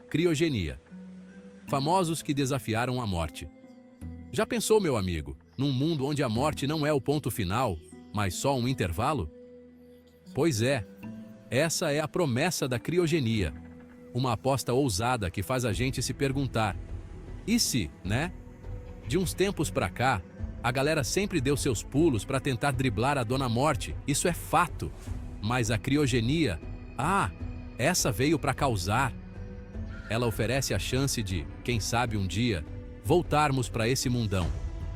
Criogenia. Famosos que desafiaram a morte. Já pensou, meu amigo, num mundo onde a morte não é o ponto final, mas só um intervalo? Pois é, essa é a promessa da criogenia. Uma aposta ousada que faz a gente se perguntar: e se, né? De uns tempos pra cá, a galera sempre deu seus pulos para tentar driblar a Dona Morte, isso é fato. Mas a criogenia, essa veio para causar. Ela oferece a chance de, quem sabe um dia, voltarmos para esse mundão.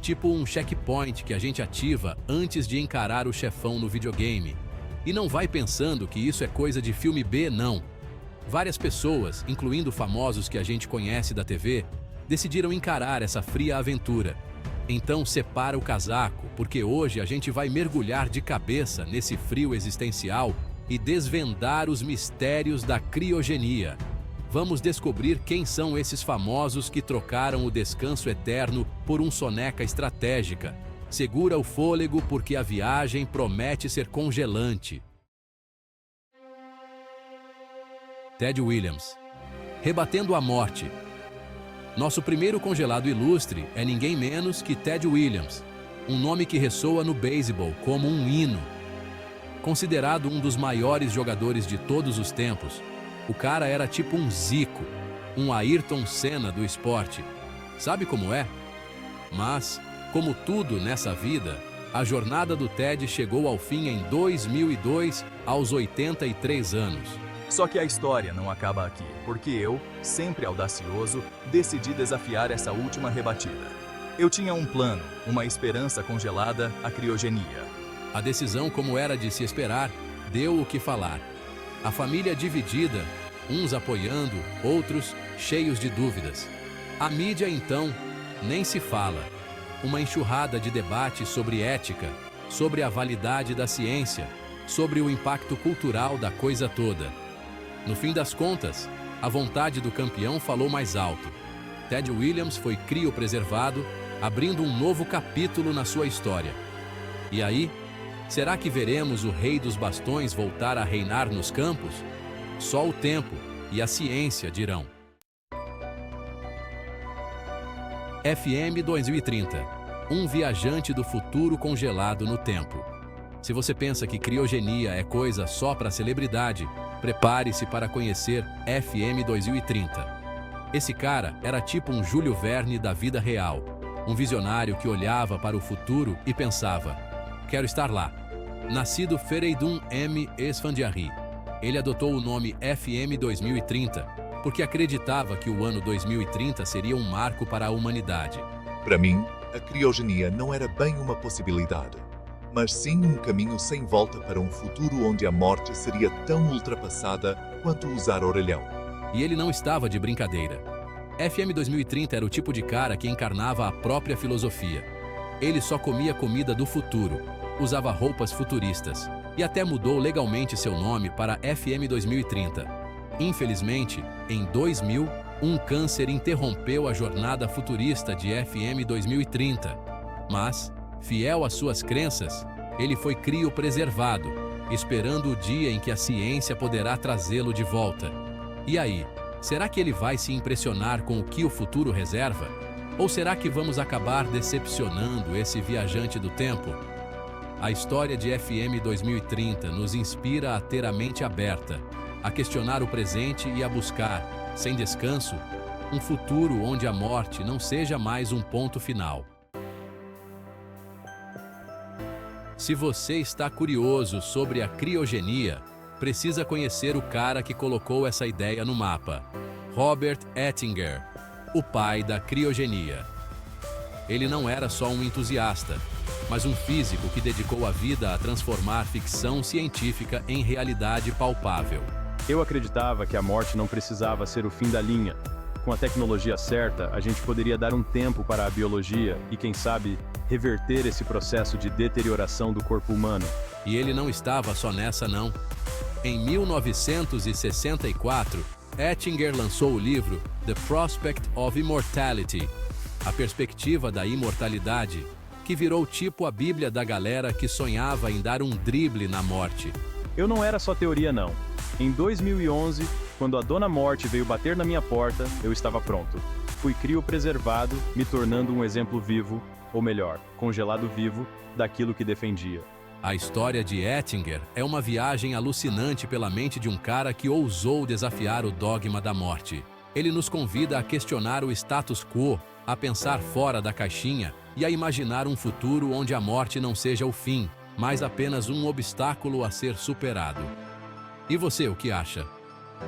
Tipo um checkpoint que a gente ativa antes de encarar o chefão no videogame. E não vai pensando que isso é coisa de filme B, não. Várias pessoas, incluindo famosos que a gente conhece da TV, decidiram encarar essa fria aventura. Então separa o casaco, porque hoje a gente vai mergulhar de cabeça nesse frio existencial e desvendar os mistérios da criogenia. Vamos descobrir quem são esses famosos que trocaram o descanso eterno por um soneca estratégica. Segura o fôlego porque a viagem promete ser congelante. Ted Williams. Rebatendo a morte. Nosso primeiro congelado ilustre é ninguém menos que Ted Williams, um nome que ressoa no beisebol como um hino. Considerado um dos maiores jogadores de todos os tempos, o cara era tipo um Zico, um Ayrton Senna do esporte. Sabe como é? Mas, como tudo nessa vida, a jornada do Ted chegou ao fim em 2002, aos 83 anos. Só que a história não acaba aqui, porque eu, sempre audacioso, decidi desafiar essa última rebatida. Eu tinha um plano, uma esperança congelada, a criogenia. A decisão, como era de se esperar, deu o que falar. A família dividida, uns apoiando, outros cheios de dúvidas. A mídia, então, nem se fala. Uma enxurrada de debate sobre ética, sobre a validade da ciência, sobre o impacto cultural da coisa toda. No fim das contas, a vontade do campeão falou mais alto. Ted Williams foi criopreservado, abrindo um novo capítulo na sua história. E aí, será que veremos o rei dos bastões voltar a reinar nos campos? Só o tempo e a ciência dirão. FM 2030. Um viajante do futuro congelado no tempo. Se você pensa que criogenia é coisa só para celebridade, prepare-se para conhecer FM 2030. Esse cara era tipo um Júlio Verne da vida real, um visionário que olhava para o futuro e pensava: quero estar lá. Nascido Fereydun M. Esfandiari, ele adotou o nome FM 2030 porque acreditava que o ano 2030 seria um marco para a humanidade. Para mim, a criogenia não era bem uma possibilidade, mas sim um caminho sem volta para um futuro onde a morte seria tão ultrapassada quanto usar orelhão. E ele não estava de brincadeira. FM 2030 era o tipo de cara que encarnava a própria filosofia. Ele só comia comida do futuro, usava roupas futuristas e até mudou legalmente seu nome para FM 2030. Infelizmente, em 2000, um câncer interrompeu a jornada futurista de FM 2030. Mas, fiel às suas crenças, ele foi criopreservado, esperando o dia em que a ciência poderá trazê-lo de volta. E aí, será que ele vai se impressionar com o que o futuro reserva? Ou será que vamos acabar decepcionando esse viajante do tempo? A história de FM 2030 nos inspira a ter a mente aberta, a questionar o presente e a buscar, sem descanso, um futuro onde a morte não seja mais um ponto final. Se você está curioso sobre a criogenia, precisa conhecer o cara que colocou essa ideia no mapa. Robert Ettinger, o pai da criogenia. Ele não era só um entusiasta, mas um físico que dedicou a vida a transformar ficção científica em realidade palpável. Eu acreditava que a morte não precisava ser o fim da linha. Com a tecnologia certa, a gente poderia dar um tempo para a biologia e, quem sabe, reverter esse processo de deterioração do corpo humano. E ele não estava só nessa, não. Em 1964, Ettinger lançou o livro The Prospect of Immortality, a perspectiva da imortalidade, que virou tipo a Bíblia da galera que sonhava em dar um drible na morte. Eu não era só teoria, não. Em 2011, quando a Dona Morte veio bater na minha porta, eu estava pronto. Fui criopreservado, me tornando um exemplo vivo, ou melhor, congelado vivo, daquilo que defendia. A história de Ettinger é uma viagem alucinante pela mente de um cara que ousou desafiar o dogma da morte. Ele nos convida a questionar o status quo, a pensar fora da caixinha e a imaginar um futuro onde a morte não seja o fim, mas apenas um obstáculo a ser superado. E você, o que acha?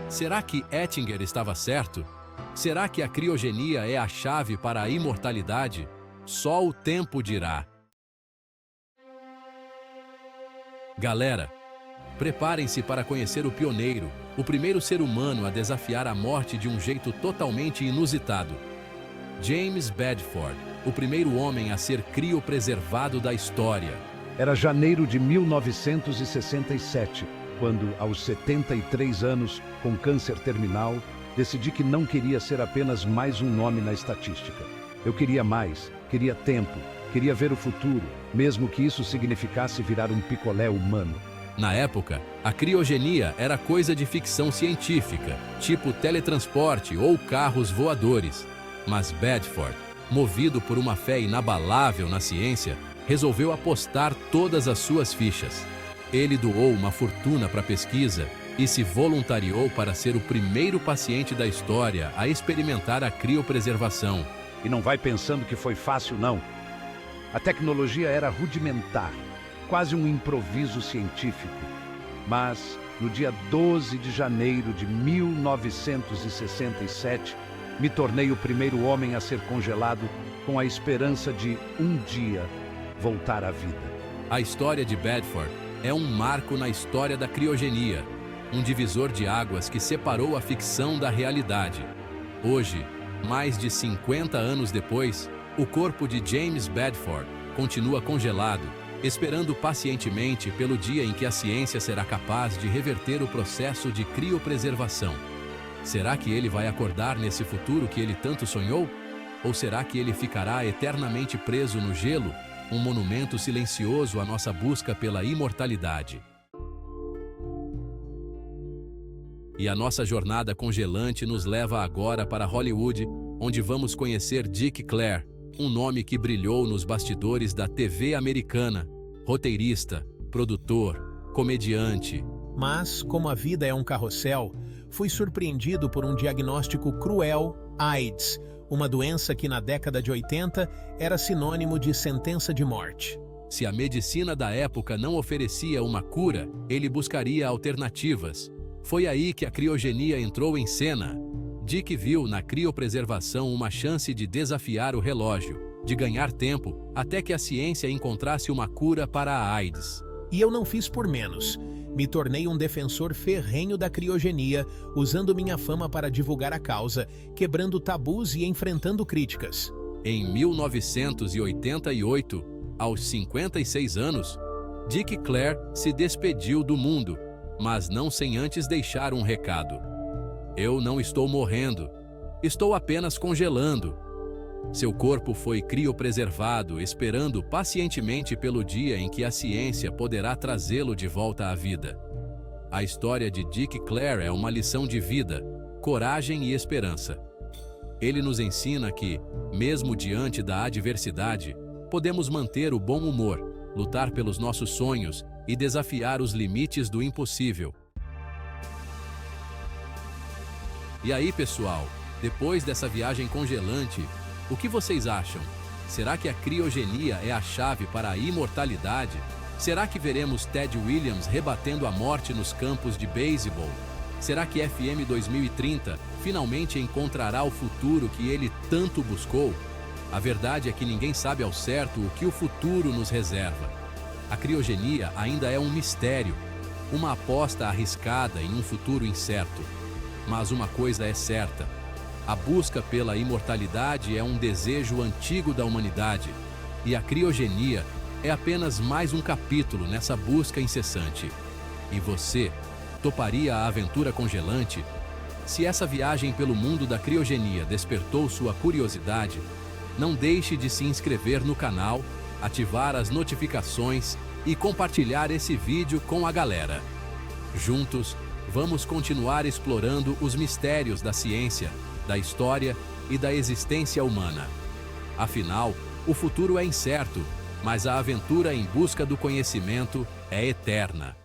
Será que Ettinger estava certo? Será que a criogenia é a chave para a imortalidade? Só o tempo dirá. Galera, preparem-se para conhecer o pioneiro, o primeiro ser humano a desafiar a morte de um jeito totalmente inusitado. James Bedford, o primeiro homem a ser criopreservado da história. Era janeiro de 1967, quando, aos 73 anos, com câncer terminal, decidi que não queria ser apenas mais um nome na estatística. Eu queria mais, queria tempo, queria ver o futuro, mesmo que isso significasse virar um picolé humano. Na época, a criogenia era coisa de ficção científica, tipo teletransporte ou carros voadores. Mas Bedford, movido por uma fé inabalável na ciência, resolveu apostar todas as suas fichas. Ele doou uma fortuna para a pesquisa e se voluntariou para ser o primeiro paciente da história a experimentar a criopreservação. E não vai pensando que foi fácil, não. A tecnologia era rudimentar, quase um improviso científico. Mas, no dia 12 de janeiro de 1967, me tornei o primeiro homem a ser congelado com a esperança de, um dia, voltar à vida. A história de Bedford é um marco na história da criogenia, um divisor de águas que separou a ficção da realidade. Hoje, mais de 50 anos depois, o corpo de James Bedford continua congelado, esperando pacientemente pelo dia em que a ciência será capaz de reverter o processo de criopreservação. Será que ele vai acordar nesse futuro que ele tanto sonhou? Ou será que ele ficará eternamente preso no gelo, um monumento silencioso à nossa busca pela imortalidade? E a nossa jornada congelante nos leva agora para Hollywood, onde vamos conhecer Dick Clare, um nome que brilhou nos bastidores da TV americana, roteirista, produtor, comediante. Mas, como a vida é um carrossel, fui surpreendido por um diagnóstico cruel, AIDS, uma doença que na década de 80 era sinônimo de sentença de morte. Se a medicina da época não oferecia uma cura, ele buscaria alternativas. Foi aí que a criogenia entrou em cena. Dick viu na criopreservação uma chance de desafiar o relógio, de ganhar tempo, até que a ciência encontrasse uma cura para a AIDS. E eu não fiz por menos. Me tornei um defensor ferrenho da criogenia, usando minha fama para divulgar a causa, quebrando tabus e enfrentando críticas. Em 1988, aos 56 anos, Dick Clare se despediu do mundo, mas não sem antes deixar um recado. Eu não estou morrendo, estou apenas congelando. Seu corpo foi criopreservado, esperando pacientemente pelo dia em que a ciência poderá trazê-lo de volta à vida. A história de Dick Clare é uma lição de vida, coragem e esperança. Ele nos ensina que, mesmo diante da adversidade, podemos manter o bom humor, lutar pelos nossos sonhos e desafiar os limites do impossível. E aí, pessoal, depois dessa viagem congelante, o que vocês acham? Será que a criogenia é a chave para a imortalidade? Será que veremos Ted Williams rebatendo a morte nos campos de beisebol? Será que FM 2030 finalmente encontrará o futuro que ele tanto buscou? A verdade é que ninguém sabe ao certo o que o futuro nos reserva. A criogenia ainda é um mistério, uma aposta arriscada em um futuro incerto. Mas uma coisa é certa: a busca pela imortalidade é um desejo antigo da humanidade, e a criogenia é apenas mais um capítulo nessa busca incessante. E você, toparia a aventura congelante? Se essa viagem pelo mundo da criogenia despertou sua curiosidade, não deixe de se inscrever no canal, ativar as notificações e compartilhar esse vídeo com a galera. Juntos, vamos continuar explorando os mistérios da ciência, da história e da existência humana. Afinal, o futuro é incerto, mas a aventura em busca do conhecimento é eterna.